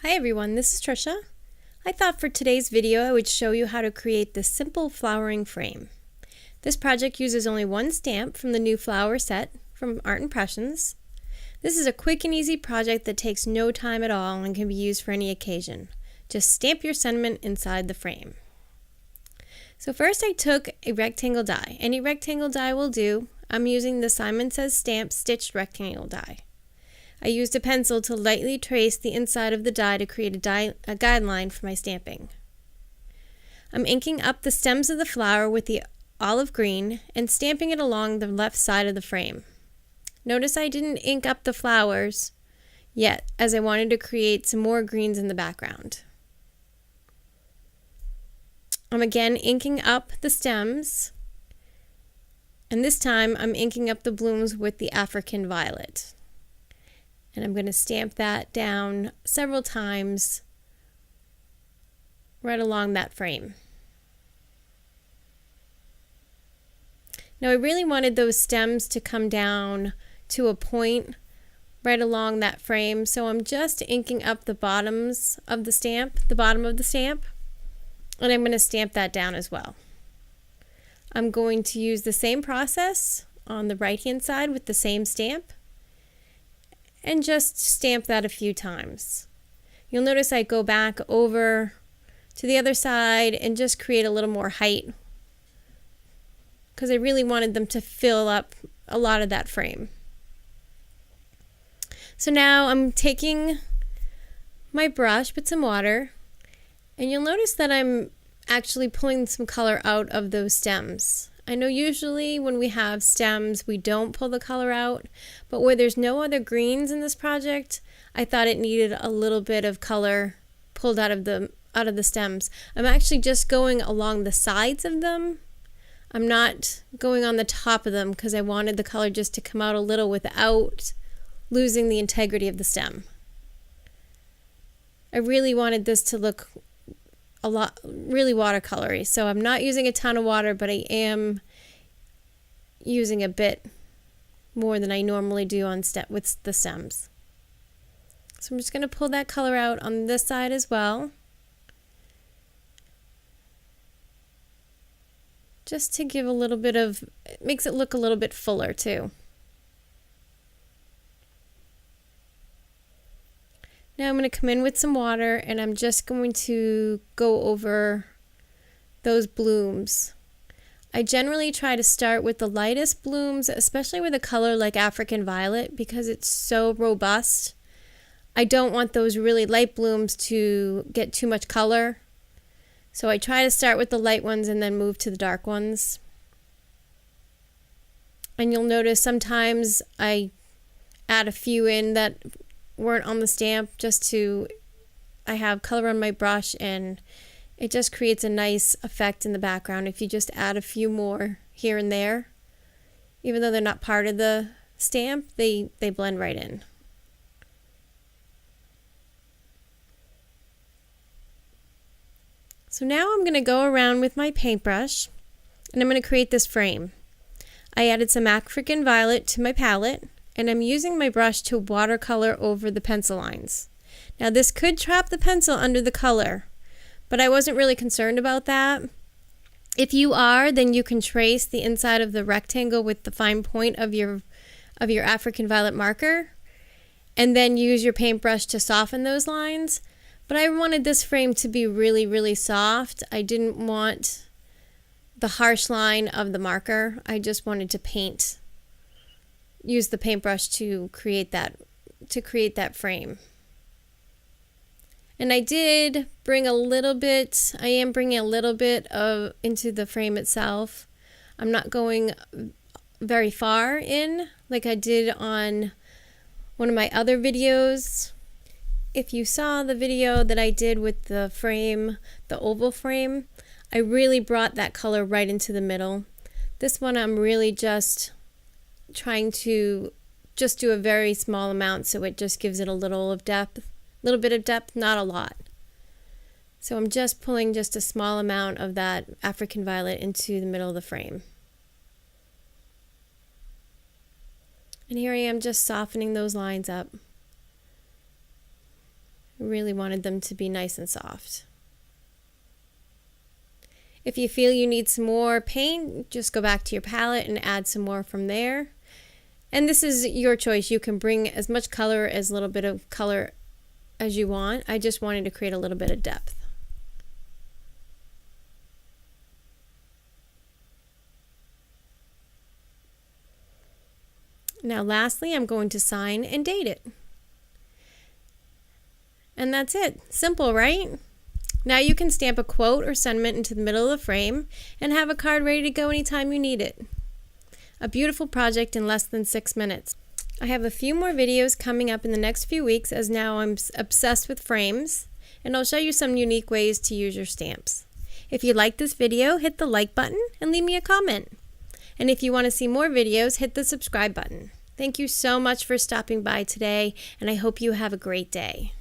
Hi everyone, this is Trisha. I thought for today's video I would show you how to create this simple flowering frame. This project uses only one stamp from the new flower set from Art Impressions. This is a quick and easy project that takes no time at all and can be used for any occasion. Just stamp your sentiment inside the frame. So first I took a rectangle die. Any rectangle die will do. I'm using the Simon Says Stamp stitched rectangle die. I used a pencil to lightly trace the inside of the die to create a guideline for my stamping. I'm inking up the stems of the flower with the olive green and stamping it along the left side of the frame. Notice I didn't ink up the flowers yet, as I wanted to create some more greens in the background. I'm again inking up the stems, and this time I'm inking up the blooms with the African violet. And I'm going to stamp that down several times right along that frame. Now I really wanted those stems to come down to a point right along that frame, so I'm just inking up the bottoms of the stamp, the bottom of the stamp, and I'm going to stamp that down as well. I'm going to use the same process on the right hand side with the same stamp, and just stamp that a few times. You'll notice I go back over to the other side and just create a little more height because I really wanted them to fill up a lot of that frame. So now I'm taking my brush with some water, and you'll notice that I'm actually pulling some color out of those stems. I know usually when we have stems we don't pull the color out, but where there's no other greens in this project, I thought it needed a little bit of color pulled out of the stems. I'm actually just going along the sides of them. I'm not going on the top of them because I wanted the color just to come out a little without losing the integrity of the stem. I really wanted this to look really watercolory, so I'm not using a ton of water, but I am using a bit more than I normally do with the stems. So I'm just going to pull that color out on this side as well, just to give a little bit of, it makes it look a little bit fuller too. Now I'm going to come in with some water, and I'm just going to go over those blooms. I generally try to start with the lightest blooms, especially with a color like African violet, because it's so robust. I don't want those really light blooms to get too much color. So I try to start with the light ones and then move to the dark ones. And you'll notice sometimes I add a few in that weren't on the stamp I have color on my brush, and it just creates a nice effect in the background if you just add a few more here and there. Even though they're not part of the stamp, they blend right in. So now I'm going to go around with my paintbrush and I'm going to create this frame. I added some African violet to my palette, and I'm using my brush to watercolor over the pencil lines. Now this could trap the pencil under the color, but I wasn't really concerned about that. If you are, then you can trace the inside of the rectangle with the fine point of your African violet marker, and then use your paintbrush to soften those lines. But I wanted this frame to be really, really soft. I didn't want the harsh line of the marker. I just wanted to use the paintbrush to create that frame. And I am bringing a little bit into the frame itself. I'm not going very far in like I did on one of my other videos. If you saw the video that I did with the frame, the oval frame, I really brought that color right into the middle. This one I'm really just trying to just do a very small amount, so it just gives it a little bit of depth, not a lot. So I'm just pulling just a small amount of that African violet into the middle of the frame. And here I am just softening those lines up. really wanted them to be nice and soft. If you feel you need some more paint, just go back to your palette and add some more from there. And this is your choice. You can bring as much color, as little bit of color as you want. I just wanted to create a little bit of depth. Now lastly, I'm going to sign and date it. And that's it. Simple, right? Now you can stamp a quote or sentiment into the middle of the frame and have a card ready to go anytime you need it. A beautiful project in less than 6 minutes. I have a few more videos coming up in the next few weeks, as now I'm obsessed with frames, and I'll show you some unique ways to use your stamps. If you like this video, hit the like button and leave me a comment. And if you want to see more videos, hit the subscribe button. Thank you so much for stopping by today, and I hope you have a great day.